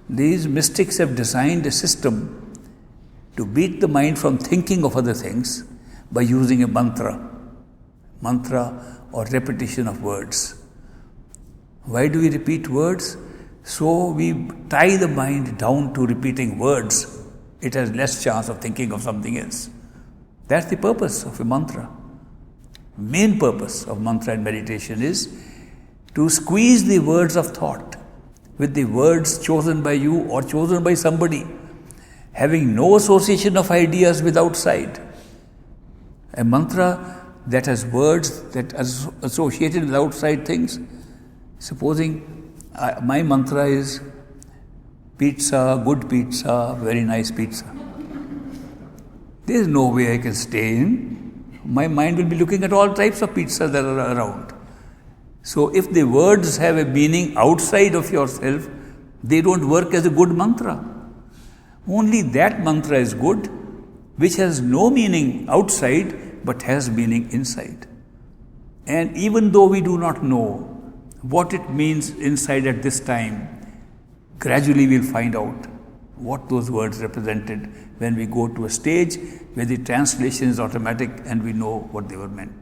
these mystics have designed a system to beat the mind from thinking of other things by using a mantra or repetition of words. Why do we repeat words? So we tie the mind down to repeating words. It has less chance of thinking of something else. That's the purpose of a mantra. Main purpose of mantra and meditation is to squeeze the words of thought with the words chosen by you or chosen by somebody, having no association of ideas with outside. A mantra that has words that are associated with outside things. Supposing my mantra is pizza, good pizza, very nice pizza. There is no way I can stay in. My mind will be looking at all types of pizzas that are around. So if the words have a meaning outside of yourself, they don't work as a good mantra. Only that mantra is good which has no meaning outside but has meaning inside. And even though we do not know what it means inside at this time, gradually we'll find out what those words represented when we go to a stage where the translation is automatic and we know what they were meant.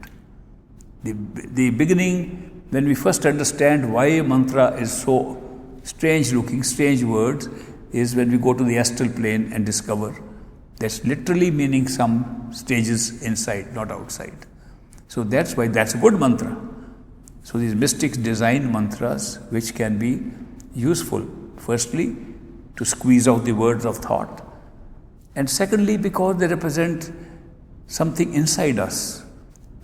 The beginning, when we first understand why a mantra is so strange looking, strange words, is when we go to the astral plane and discover that's literally meaning some stages inside, not outside. So that's why that's a good mantra. So these mystics design mantras which can be useful, firstly, to squeeze out the words of thought, and secondly, because they represent something inside us,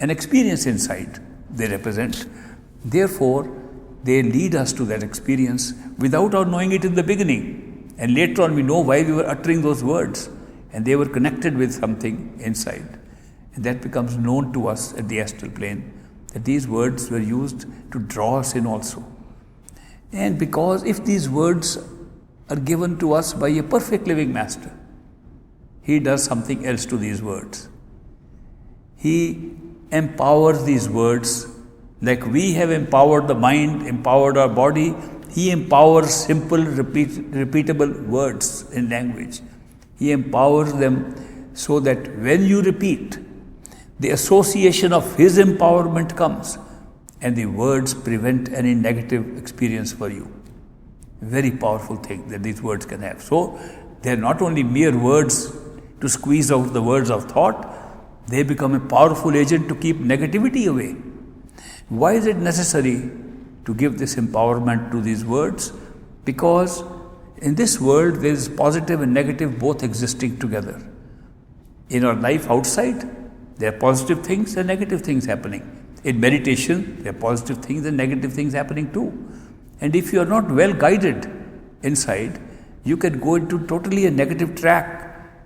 an experience inside they represent. Therefore, they lead us to that experience without our knowing it in the beginning. And later on we know why we were uttering those words, and they were connected with something inside. And that becomes known to us at the astral plane, that these words were used to draw us in also. And because if these words are given to us by a perfect living master, he does something else to these words. He empowers these words like we have empowered the mind, empowered our body. He empowers simple, repeatable words in language. He empowers them so that when you repeat, the association of his empowerment comes and the words prevent any negative experience for you. Very powerful thing that these words can have. So they are not only mere words to squeeze out the words of thought, they become a powerful agent to keep negativity away. Why is it necessary to give this empowerment to these words? Because in this world there is positive and negative both existing together. In our life outside, there are positive things and negative things happening. In meditation, there are positive things and negative things happening too. And if you are not well guided inside, you can go into totally a negative track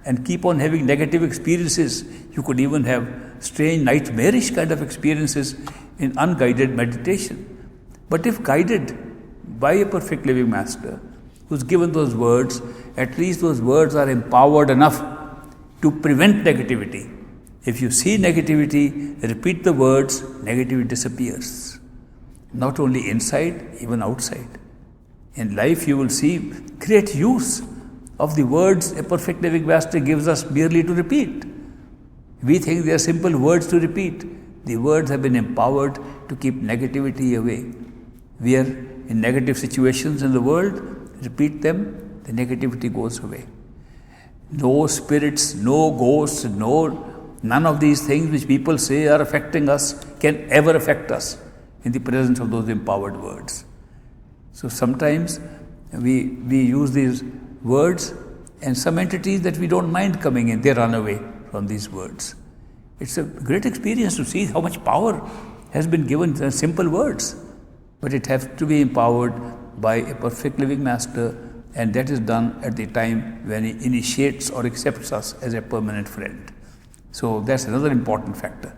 and keep on having negative experiences. You could even have strange, nightmarish kind of experiences in unguided meditation. But if guided by a perfect living master who's given those words, at least those words are empowered enough to prevent negativity. If you see negativity, repeat the words, negativity disappears. Not only inside, even outside. In life you will see great use of the words a perfect living master gives us merely to repeat. We think they are simple words to repeat. The words have been empowered to keep negativity away. We are in negative situations in the world, repeat them, the negativity goes away. No spirits, no ghosts, none of these things which people say are affecting us can ever affect us in the presence of those empowered words. So sometimes we use these words, and some entities that we don't mind coming in, they run away from these words. It's a great experience to see how much power has been given to simple words, but it has to be empowered by a perfect living master, and that is done at the time when he initiates or accepts us as a permanent friend. So that's another important factor.